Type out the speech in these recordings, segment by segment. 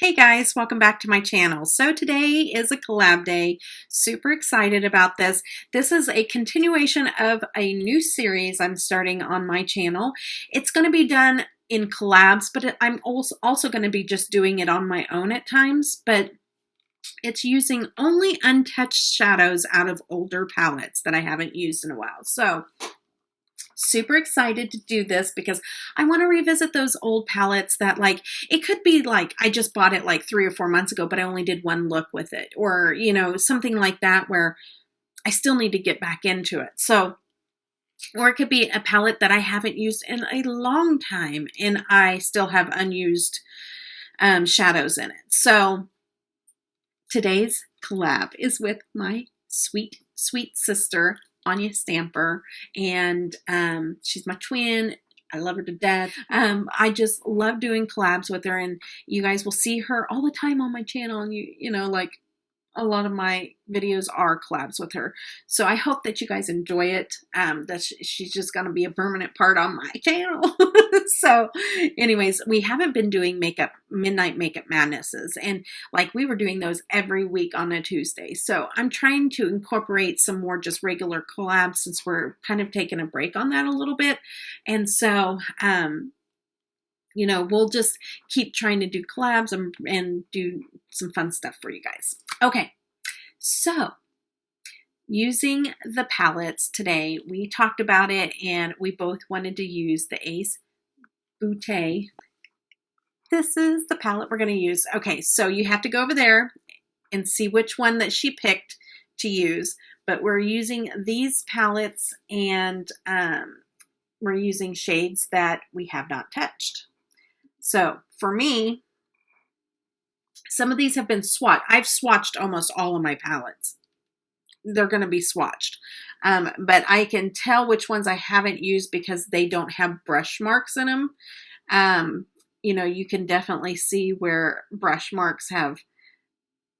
Hey guys, welcome back to my channel. So today is a collab day. Super excited about this. This is a continuation of a new series I'm starting on my channel. It's going to be done in collabs, but I'm also going to be just doing it on my own at times, but it's using only untouched shadows out of older palettes that I haven't used in a while. So super excited to do this because I want to revisit those old palettes that, like, it could be like I just bought it like 3 or 4 months ago, but I only did one look with it, or something like that where I still need to get back into it. So, or it could be a palette that I haven't used in a long time and I still have unused shadows in it. So today's collab is with my sweet sister, Anya Stamper, and she's my twin. I love her to death. I just love doing collabs with her, and you guys will see her all the time on my channel, and like a lot of my videos are collabs with her. So I hope that you guys enjoy it. That she's just going to be a permanent part on my channel. So anyways, we haven't been doing midnight makeup madnesses, and like we were doing those every week on a Tuesday. So I'm trying to incorporate some more just regular collabs since we're kind of taking a break on that a little bit. And so we'll just keep trying to do collabs and do some fun stuff for you guys. Okay, so using the palettes today, we talked about it and we both wanted to use the acebeaute. This is the palette we're going to use. Okay, so you have to go over there and see which one that she picked to use, but we're using these palettes and we're using shades that we have not touched. So for me, some of these have been swatched. I've swatched almost all of my palettes. They're going to be swatched. But I can tell which ones I haven't used because they don't have brush marks in them. You can definitely see where brush marks have,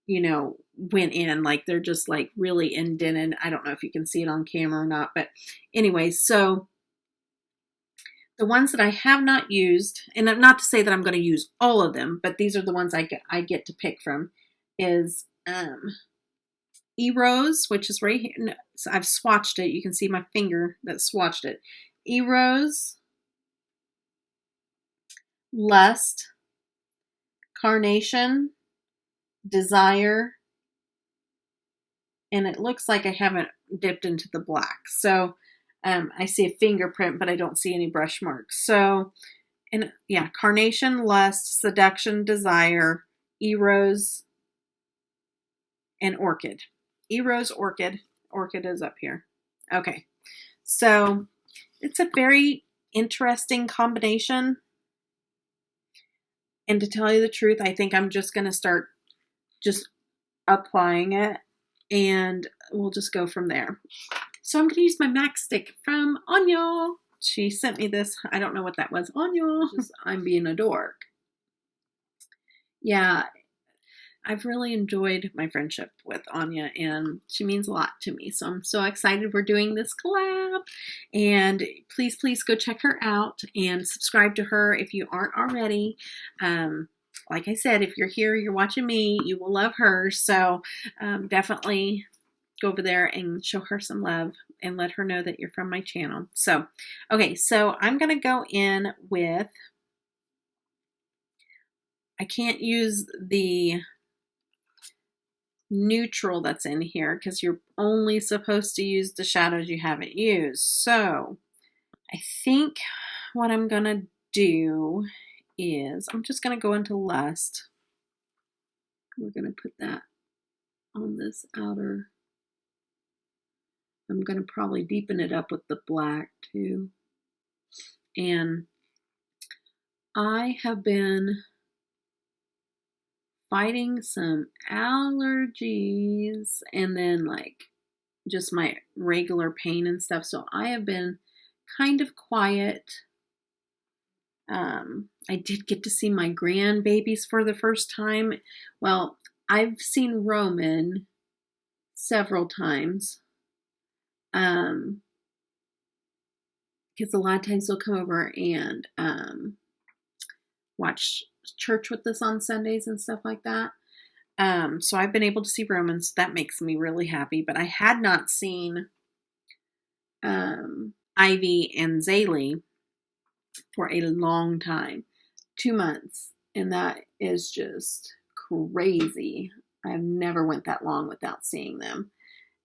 went in. Like they're just like really indented. I don't know if you can see it on camera or not. But anyway, so the ones that I have not used, and not to say that I'm going to use all of them, but these are the ones I get to pick from, is E-Rose, which is right here. No, so I've swatched it. You can see my finger that swatched it. E-Rose, Lust, Carnation, Desire, and it looks like I haven't dipped into the black. So I see a fingerprint, but I don't see any brush marks. So, and yeah, Carnation, Lust, Seduction, Desire, E-Rose, and Orchid. E-Rose, Orchid. Orchid is up here. Okay. So it's a very interesting combination. And to tell you the truth, I think I'm just going to start just applying it and we'll just go from there. So I'm going to use my MAC stick from Anya. She sent me this. I don't know what that was. Anya. I'm being a dork. Yeah, I've really enjoyed my friendship with Anya and she means a lot to me. So I'm so excited we're doing this collab. And please go check her out and subscribe to her if you aren't already. Like I said, if you're here, you're watching me, you will love her. So definitely go over there and show her some love and let her know that you're from my channel. So, okay, so I'm going to go in with, I can't use the neutral that's in here because you're only supposed to use the shadows you haven't used. So I think what I'm going to do is I'm just going to go into Lust. We're going to put that on this outer. I'm going to probably deepen it up with the black too. And I have been fighting some allergies and then like just my regular pain and stuff. So I have been kind of quiet. I did get to see my grandbabies for the first time. Well, I've seen Roman several times. Because a lot of times they'll come over and watch church with us on Sundays and stuff like that. So I've been able to see Roman, so that makes me really happy. But I had not seen Ivy and Zaylee for a long time, 2 months, and that is just crazy. I've never went that long without seeing them,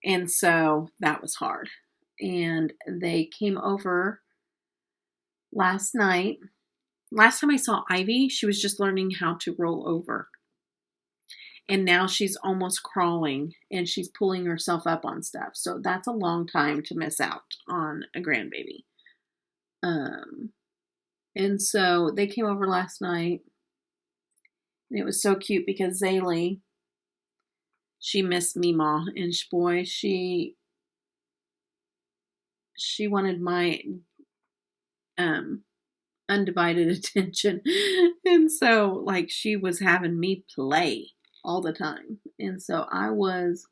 and so that was hard. And they came over last night. Last time I saw Ivy, she was just learning how to roll over. And now she's almost crawling and she's pulling herself up on stuff. So that's a long time to miss out on a grandbaby. And so they came over last night. And it was so cute because Zaylee, she missed Meemaw. And boy, she wanted my undivided attention. And so, like, she was having me play all the time. And so I was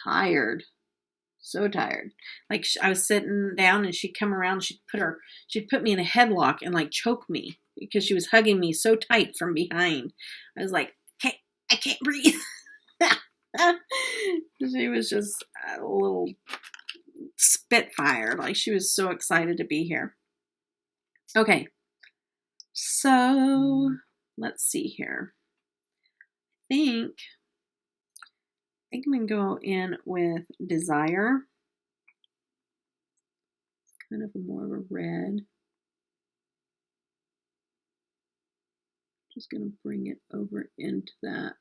tired. So tired. Like, I was sitting down and she'd come around, she'd put me in a headlock and like choke me because she was hugging me so tight from behind. I was like, hey, I can't breathe. She was just a little spitfire. Like, she was so excited to be here. Okay. So let's see here. I think I'm going to go in with Desire. Kind of more of a red. Just going to bring it over into that.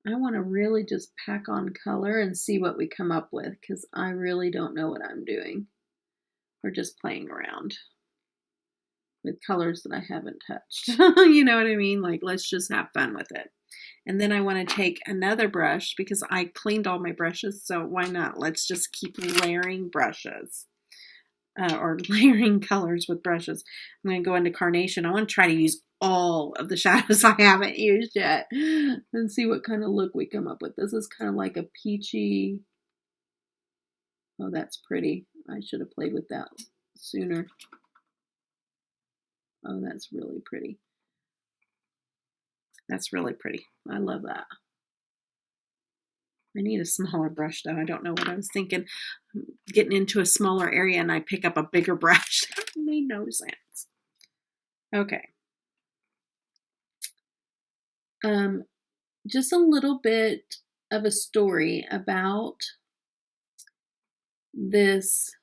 I want to really just pack on color and see what we come up with because I really don't know what I'm doing. We're just playing around with colors that I haven't touched. You know what I mean? Like, let's just have fun with it. And then I want to take another brush because I cleaned all my brushes, so why not? Let's just keep layering brushes or layering colors with brushes. I'm going to go into Carnation. I want to try to use all of the shadows I haven't used yet and see what kind of look we come up with. This is kind of like a peachy. Oh, that's pretty. I should have played with that sooner. Oh, that's really pretty. That's really pretty. I love that. I need a smaller brush though. I don't know what I was thinking. I'm getting into a smaller area and I pick up a bigger brush. That made no sense. Okay. Just a little bit of a story about this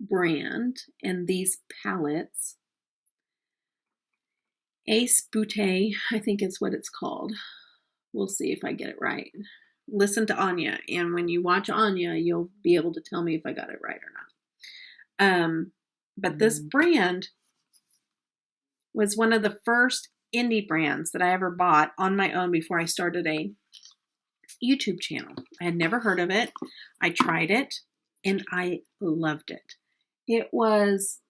brand and these palettes. Acebeaute, I think is what it's called. We'll see if I get it right. Listen to Anya, and when you watch Anya, you'll be able to tell me if I got it right or not. But this brand was one of the first indie brands that I ever bought on my own before I started a YouTube channel. I had never heard of it. I tried it, and I loved it. It was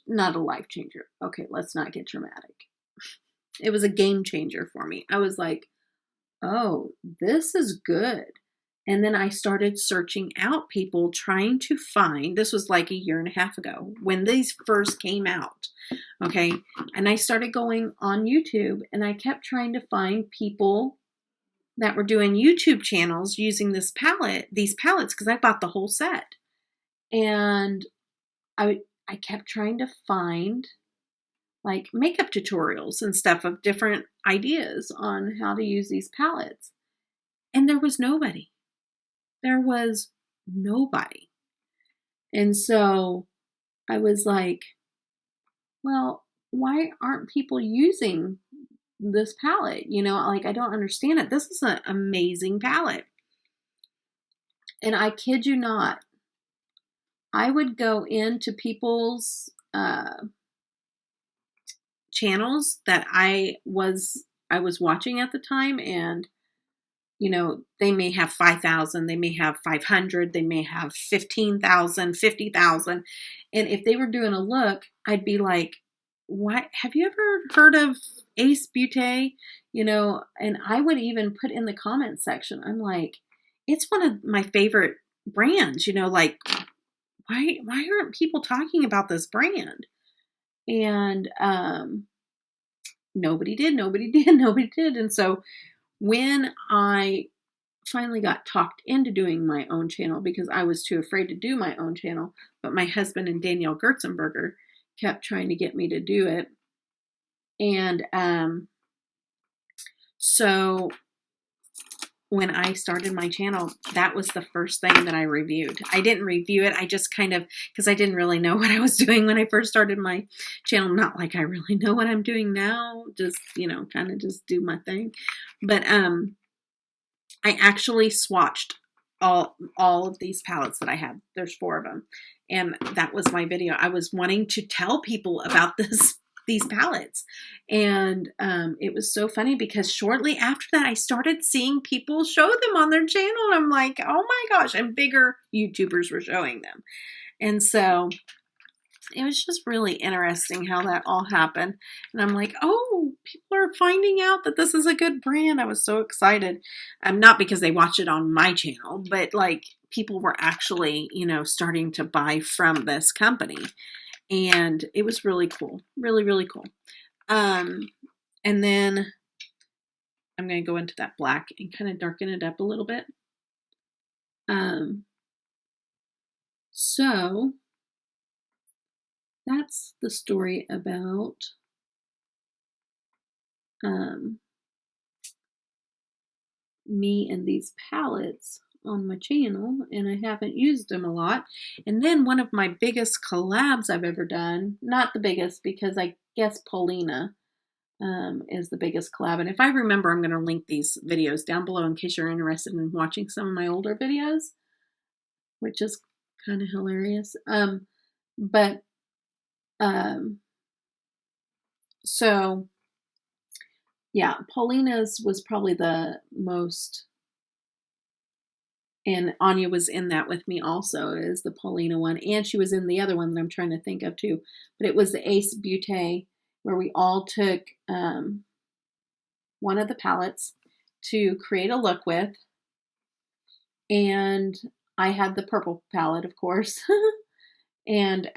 not a life changer. Okay, let's not get dramatic. It was a game changer for me. I was like, oh, this is good. And then I started searching out people trying to find, this was like a year and a half ago when these first came out. Okay. And I started going on YouTube and I kept trying to find people that were doing YouTube channels using these palettes, because I bought the whole set. And I kept trying to find like makeup tutorials and stuff of different ideas on how to use these palettes. And there was nobody. There was nobody. And so I was like, well, why aren't people using this palette? You know, like, I don't understand it. This is an amazing palette. And I kid you not, I would go into people's channels that I was watching at the time, and you know, they may have 5,000, they may have 500, they may have 15,000, 50,000, and if they were doing a look, I'd be like, "What? Have you ever heard of Acebeaute?" You know, and I would even put in the comment section, I'm like, "It's one of my favorite brands." You know, like, why aren't people talking about this brand? And nobody did, nobody did, nobody did. And so when I finally got talked into doing my own channel, because I was too afraid to do my own channel, but my husband and Danielle Gertzenberger kept trying to get me to do it. And so when I started my channel, that was the first thing that I reviewed. I didn't review it. I just kind of, because I didn't really know what I was doing when I first started my channel. Not like I really know what I'm doing now. Just, you know, kind of just do my thing. But I actually swatched all of these palettes that I had. There's 4 of them. And that was my video. I was wanting to tell people about these palettes. And it was so funny because shortly after that, I started seeing people show them on their channel. And I'm like, oh my gosh, and bigger YouTubers were showing them. And so it was just really interesting how that all happened. And I'm like, oh, people are finding out that this is a good brand. I was so excited. Not because they watch it on my channel, but like people were actually, you know, starting to buy from this company. And it was really cool. Really, really cool. And then I'm going to go into that black and kind of darken it up a little bit. So that's the story about me and these palettes on my channel, and I haven't used them a lot. And then one of my biggest collabs I've ever done, not the biggest because I guess Paulina is the biggest collab. And if I remember, I'm going to link these videos down below in case you're interested in watching some of my older videos, which is kind of hilarious. So yeah, Paulina's was probably the most, and Anya was in that with me also, is the Paulina one. And she was in the other one that I'm trying to think of too. But it was the acebeaute, where we all took one of the palettes to create a look with. And I had the purple palette, of course. And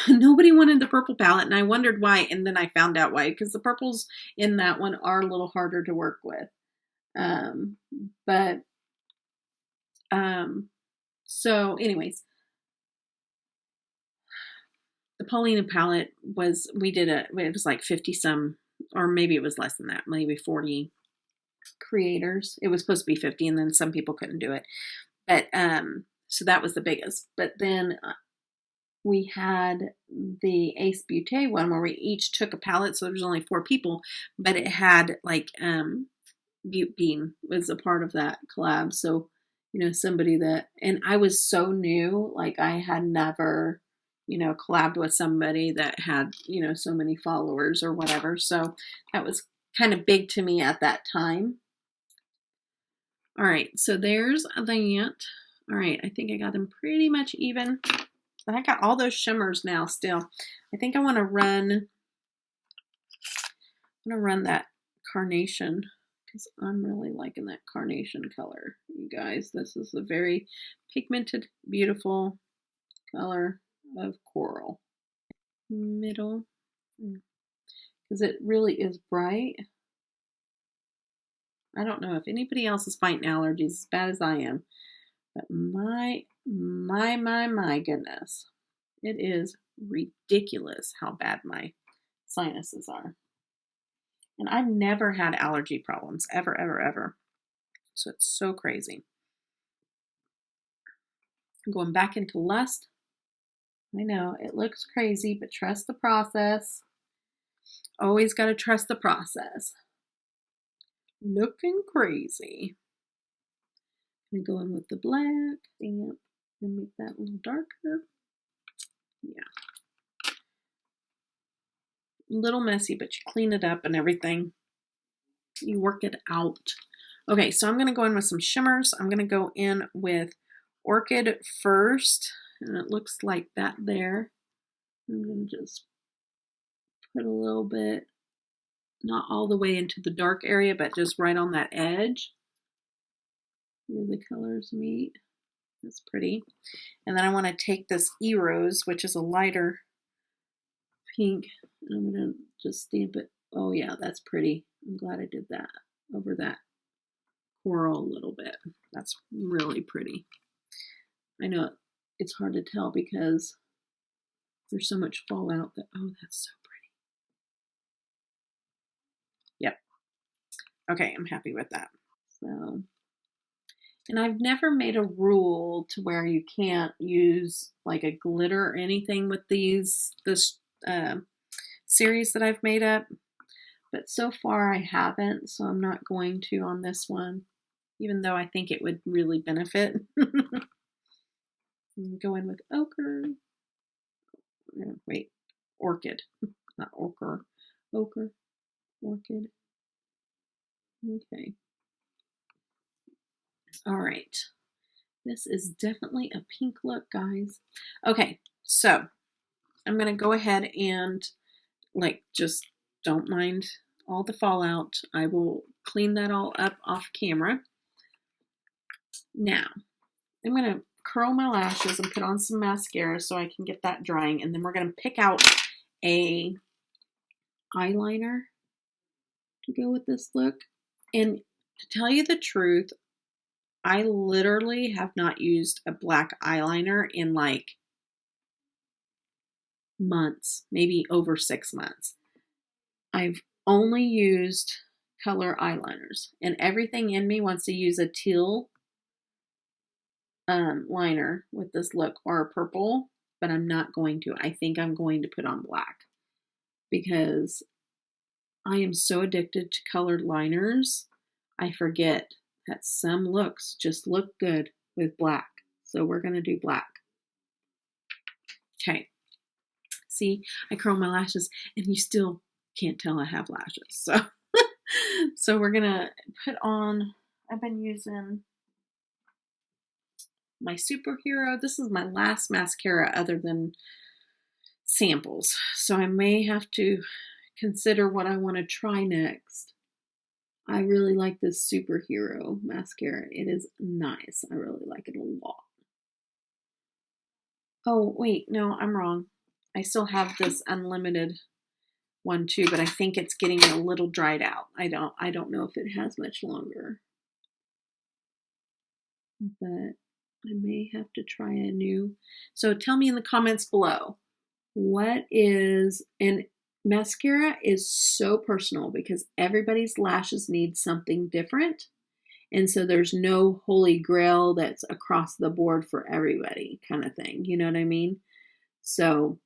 nobody wanted the purple palette, and I wondered why. And then I found out why, because the purples in that one are a little harder to work with. So anyways, the Paulina palette was, it was like 50 some, or maybe it was less than that, maybe 40 creators. It was supposed to be 50, and then some people couldn't do it. But, so that was the biggest. But then we had the acebeaute one where we each took a palette. So there was only 4 people, but it had like, Butte Bean was a part of that collab. So, you know, somebody that, and I was so new, like I had never, you know, collabed with somebody that had, you know, so many followers or whatever. So that was kind of big to me at that time. All right, so there's that. All right, I think I got them pretty much even. But I got all those shimmers now still. I think I want to run, that carnation, because I'm really liking that carnation color. You guys, this is a very pigmented, beautiful color of coral. Middle, because it really is bright. I don't know if anybody else is fighting allergies as bad as I am, but my goodness, it is ridiculous how bad my sinuses are. And I've never had allergy problems, ever, ever, ever. So it's so crazy. I'm going back into Lust. I know, it looks crazy, but trust the process. Always got to trust the process. Looking crazy. I'm going to go in with the black stamp and make that a little darker. Yeah. A little messy, but you clean it up and everything. You work it out. Okay, so I'm going to go in with some shimmers. I'm going to go in with Orchid first, and it looks like that there. I'm going to just put a little bit, not all the way into the dark area, but just right on that edge where the colors meet. That's pretty. And then I want to take this E-Rose, which is a lighter pink. And I'm going to just stamp it. Oh yeah, that's pretty. I'm glad I did that over that coral a little bit. That's really pretty. I know it's hard to tell because there's so much fallout that, oh, that's so pretty. Yep. Okay, I'm happy with that. So, and I've never made a rule to where you can't use like a glitter or anything with this series that I've made up. But so far I haven't, so I'm not going to on this one, even though I think it would really benefit. Go in with ochre. Wait, orchid, not ochre. Ochre, orchid. Okay. All right. This is definitely a pink look, guys. Okay, so I'm going to go ahead and just don't mind all the fallout. I will clean that all up off camera. Now, I'm going to curl my lashes and put on some mascara so I can get that drying. And then we're going to pick out a eyeliner to go with this look. And to tell you the truth, I literally have not used a black eyeliner in like months, maybe over 6 months. I've only used color eyeliners, and everything in me wants to use a teal liner with this look or a purple, but I'm not going to. I think I'm going to put on black because I am so addicted to colored liners. I forget that some looks just look good with black. So we're going to do black. Okay. See, I curl my lashes and you still can't tell I have lashes. So we're going to put on, I've been using my Superhero. This is my last mascara other than samples. So I may have to consider what I want to try next. I really like this Superhero mascara. It is nice. I really like it a lot. Oh, wait, no, I'm wrong. I still have this unlimited one too, but I think it's getting a little dried out. I don't know if it has much longer. But I may have to try a new. So tell me in the comments below, what is, and mascara is so personal because everybody's lashes need something different. And so there's no holy grail that's across the board for everybody kind of thing. You know what I mean? So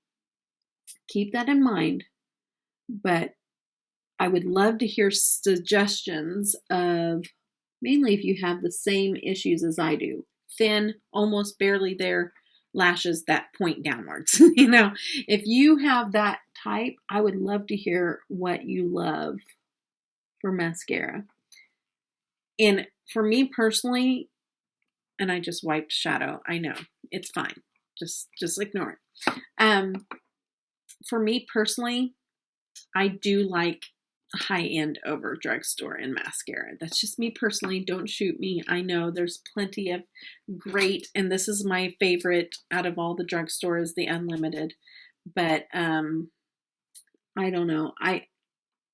keep that in mind. But I would love to hear suggestions of, mainly if you have the same issues as I do. Thin, almost barely there lashes that point downwards. You know, if you have that type, I would love to hear what you love for mascara. And for me personally, and I just wiped shadow. I know, it's fine. Just ignore it. For me personally, I do like high-end over drugstore and mascara. That's just me personally. Don't shoot me. I know there's plenty of great, and this is my favorite out of all the drugstores, the Unlimited. But I don't know. I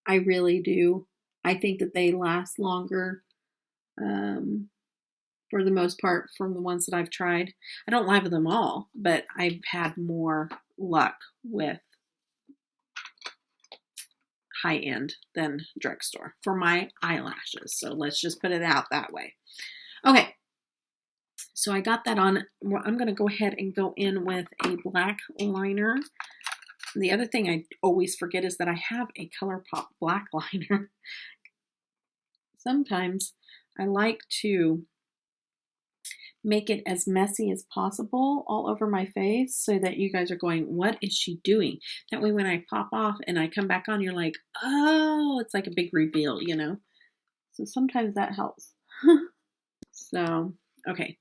really do. I think that they last longer for the most part from the ones that I've tried. I don't love them all, but I've had more luck with high-end than drugstore for my eyelashes. So let's just put it out that way. Okay, so I got that on. I'm going to go ahead and go in with a black liner. The other thing I always forget is that I have a ColourPop black liner. Sometimes I like to make it as messy as possible all over my face so that you guys are going, what is she doing? That way when I pop off and I come back on, you're like, oh, it's like a big reveal, you know? So sometimes that helps. So, okay.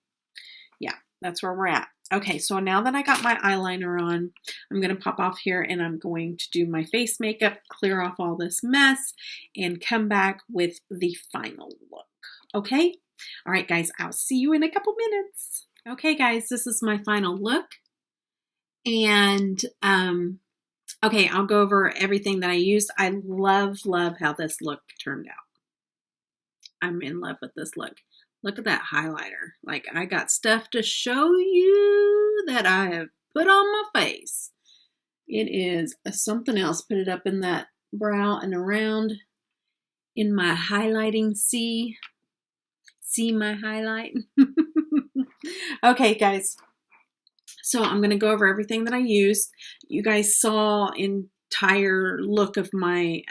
Yeah, that's where we're at. Okay, so now that I got my eyeliner on, I'm going to pop off here and I'm going to do my face makeup, clear off all this mess, and come back with the final look. Okay? All right, guys, I'll see you in a couple minutes. Okay, guys, this is my final look. And Okay, I'll go over everything that I used. I love how this look turned out. I'm in love with this look. Look at that highlighter. Like, I got stuff to show you that I have put on my face. It is something else. Put it up in that brow and around in my highlighting. See my highlight. Okay, guys. So I'm going to go over everything that I used. You guys saw entire look of my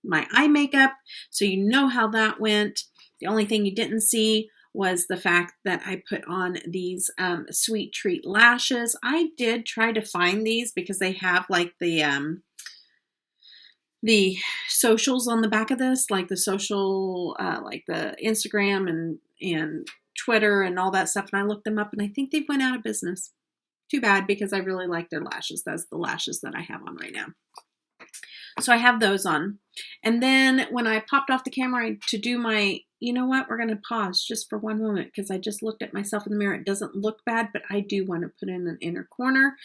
my eye makeup, so you know how that went. The only thing you didn't see was the fact that I put on these Sweet Treat lashes. I did try to find these because they have like the socials on the back of this, like the social, like the Instagram and Twitter and all that stuff. And I looked them up, and I think they went out of business. Too bad, because I really like their lashes. That's the lashes that I have on right now. So I have those on. And then when I popped off the camera to do my, you know what, we're going to pause just for one moment because I just looked at myself in the mirror. It doesn't look bad, but I do want to put in an inner corner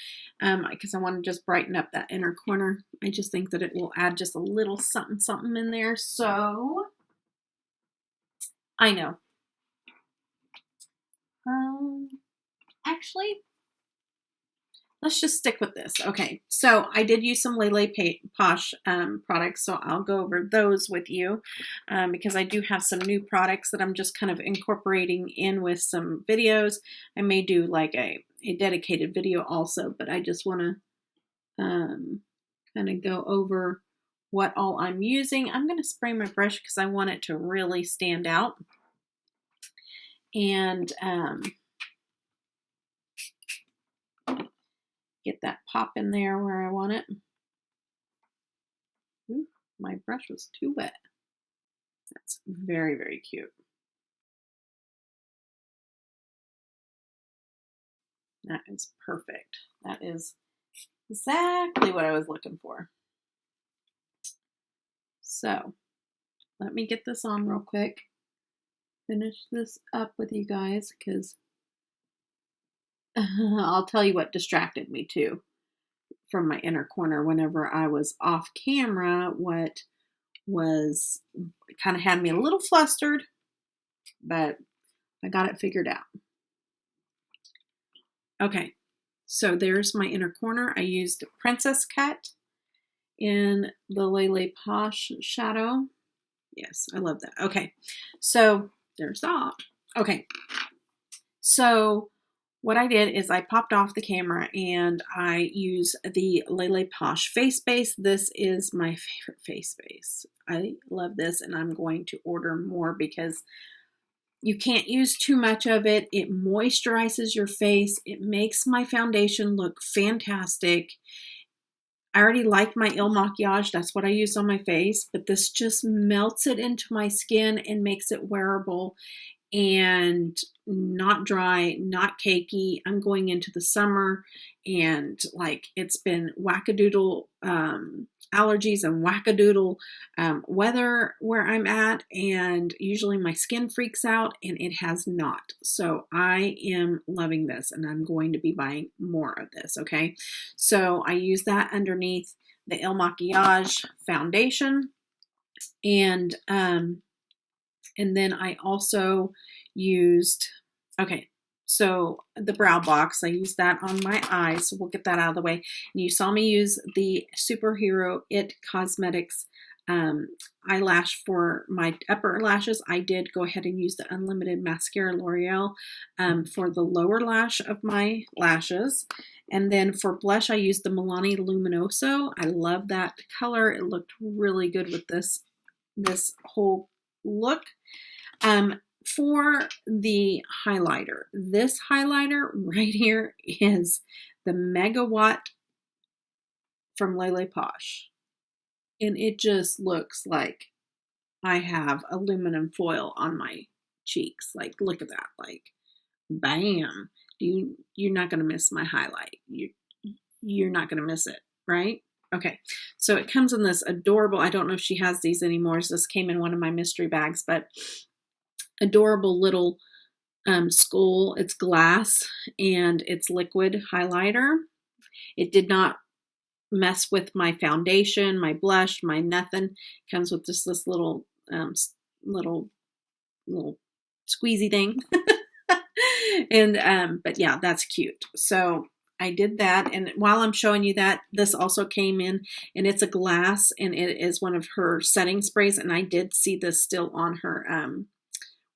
because I want to just brighten up that inner corner. I just think that it will add just a little something in there. So I know. Actually, let's just stick with this. Okay, so I did use some LeLePosh products, so I'll go over those with you because I do have some new products that I'm just kind of incorporating in with some videos. I may do like a dedicated video also, but I just want to kind of go over what all I'm using. I'm going to spray my brush because I want it to really stand out. And get that pop in there where I want it. Ooh, my brush was too wet. That's very, very cute. That is perfect. That is exactly what I was looking for. So let me get this on real quick. Finish this up with you guys because I'll tell you what distracted me too from my inner corner whenever I was off camera. What was kind of had me a little flustered, but I got it figured out. Okay, so there's my inner corner. I used Princess Cut in the LeLePosh shadow. Yes, I love that. Okay, so there's that. Okay, so what I did is I popped off the camera and I use the LeLePosh face base. This is my favorite face base. I love this, and I'm going to order more because you can't use too much of it. It moisturizes your face. It makes my foundation look fantastic. I already like my Il Makiage. That's what I use on my face, but this just melts it into my skin and makes it wearable and not dry, not cakey. I'm going into the summer and like it's been wackadoodle allergies and wackadoodle weather where I'm at, and usually my skin freaks out, and it has not. So I am loving this, and I'm going to be buying more of this. Okay, so I use that underneath the Il Makiage foundation, and then I also used, okay, so the brow box, I used that on my eyes, so we'll get that out of the way. And you saw me use the Superhero It Cosmetics eyelash for my upper lashes. I did go ahead and use the Unlimited Mascara L'Oreal for the lower lash of my lashes. And then for blush, I used the Milani Luminoso. I love that color. It looked really good with this whole look. For the highlighter, this highlighter right here is the Megawatt from LeLePosh, and it just looks like I have aluminum foil on my cheeks. Like, look at that, like, bam. You're not gonna miss my highlight. You're not gonna miss it, right? Okay, so it comes in this adorable, I don't know if she has these anymore, so this came in one of my mystery bags, but adorable little skull. It's glass and it's liquid highlighter. It did not mess with my foundation, my blush, my nothing. Comes with just this little little squeezy thing. And but yeah, that's cute. So I did that, and while I'm showing you that, this also came in, and it's a glass, and it is one of her setting sprays, and I did see this still on her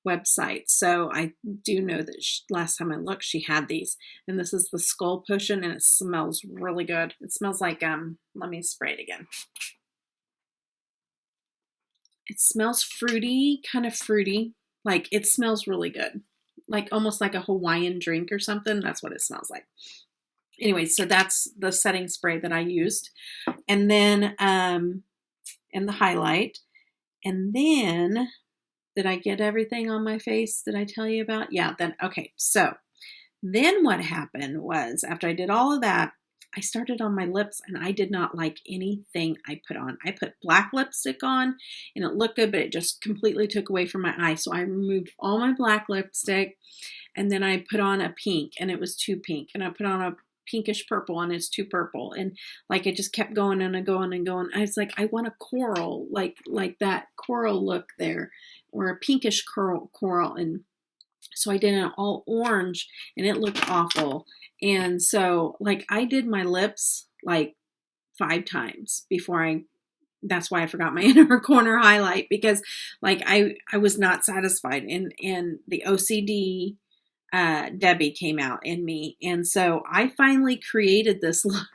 website. So I do know that last time I looked, she had these, and this is the Skull Potion, and it smells really good. It smells like, let me spray it again. It smells fruity, kind of fruity. Like, it smells really good. Like almost like a Hawaiian drink or something. That's what it smells like. Anyway, so that's the setting spray that I used. And then, and the highlight. And then, did I get everything on my face that I tell you about? Yeah, then, okay. So then what happened was, after I did all of that, I started on my lips, and I did not like anything I put on. I put black lipstick on, and it looked good, but it just completely took away from my eye. So I removed all my black lipstick, and then I put on a pink, and it was too pink. And I put on a pinkish purple, and it's too purple. And like, it just kept going and going and going. I was like, I want a coral, like that coral look there, or a pinkish coral. And so I did it all orange, and it looked awful. And so, like, I did my lips like 5 times before that's why I forgot my inner corner highlight, because like I was not satisfied, and the OCD Debbie came out in me. And so I finally created this look.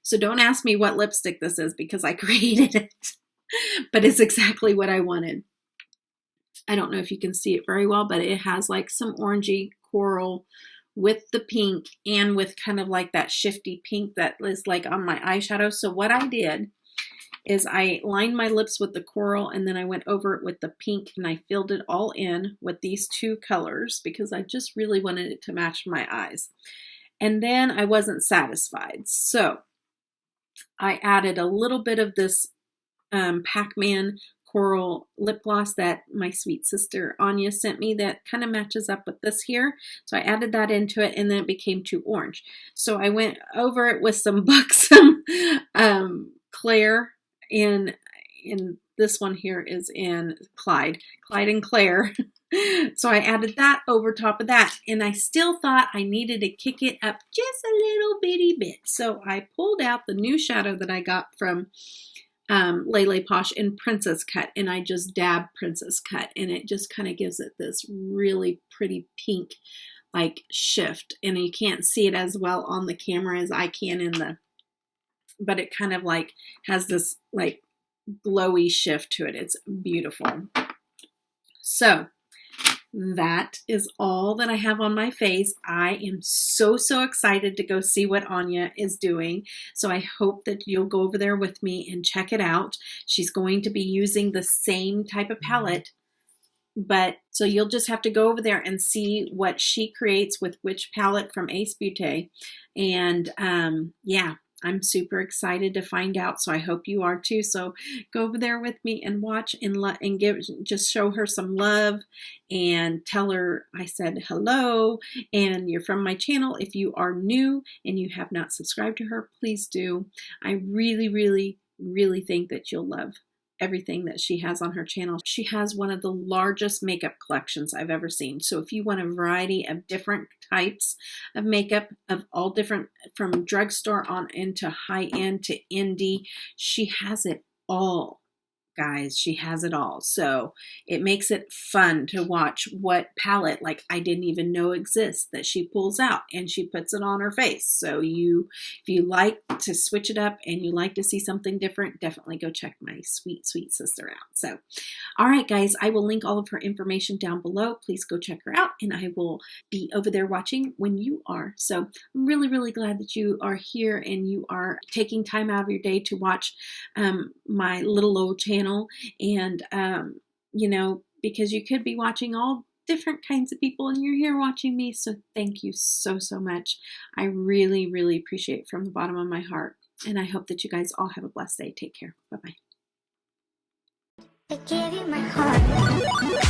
So don't ask me what lipstick this is, because I created it, but it's exactly what I wanted. I don't know if you can see it very well, but it has like some orangey coral with the pink, and with kind of like that shifty pink that is like on my eyeshadow. So what I did is I lined my lips with the coral, and then I went over it with the pink, and I filled it all in with these 2 colors, because I just really wanted it to match my eyes. And then I wasn't satisfied. So I added a little bit of this Pac-Man coral lip gloss that my sweet sister Anya sent me, that kind of matches up with this here. So I added that into it, and then it became too orange. So I went over it with some buxom Claire, and this one here is in Clyde and Claire. So I added that over top of that, and I still thought I needed to kick it up just a little bitty bit. So I pulled out the new shadow that I got from LeLePosh in Princess Cut, and I just dabbed Princess Cut, and it just kind of gives it this really pretty pink like shift, and you can't see it as well on the camera as I can but it kind of like has this like glowy shift to it. It's beautiful. So that is all that I have on my face. I am so excited to go see what Anya is doing. So I hope that you'll go over there with me and check it out. She's going to be using the same type of palette, but so you'll just have to go over there and see what she creates with which palette from acebeaute. And yeah, I'm super excited to find out, so I hope you are too. So go over there with me and watch, and just show her some love, and tell her I said hello and you're from my channel. If you are new and you have not subscribed to her, please do. I really think that you'll love everything that she has on her channel. She has one of the largest makeup collections I've ever seen. So if you want a variety of different types of makeup, of all different, from drugstore on into high-end to indie, she has it all. Guys, she has it all. So it makes it fun to watch what palette, like I didn't even know exists, that she pulls out and she puts it on her face. So if you like to switch it up and you like to see something different, definitely go check my sweet sister out. So, all right, guys, I will link all of her information down below. Please go check her out, and I will be over there watching when you are. So I'm really glad that you are here and you are taking time out of your day to watch my little old channel. And you know, because you could be watching all different kinds of people, and you're here watching me, so thank you so much. I really appreciate it from the bottom of my heart, and I hope that you guys all have a blessed day. Take care. Bye-bye. I give you my heart.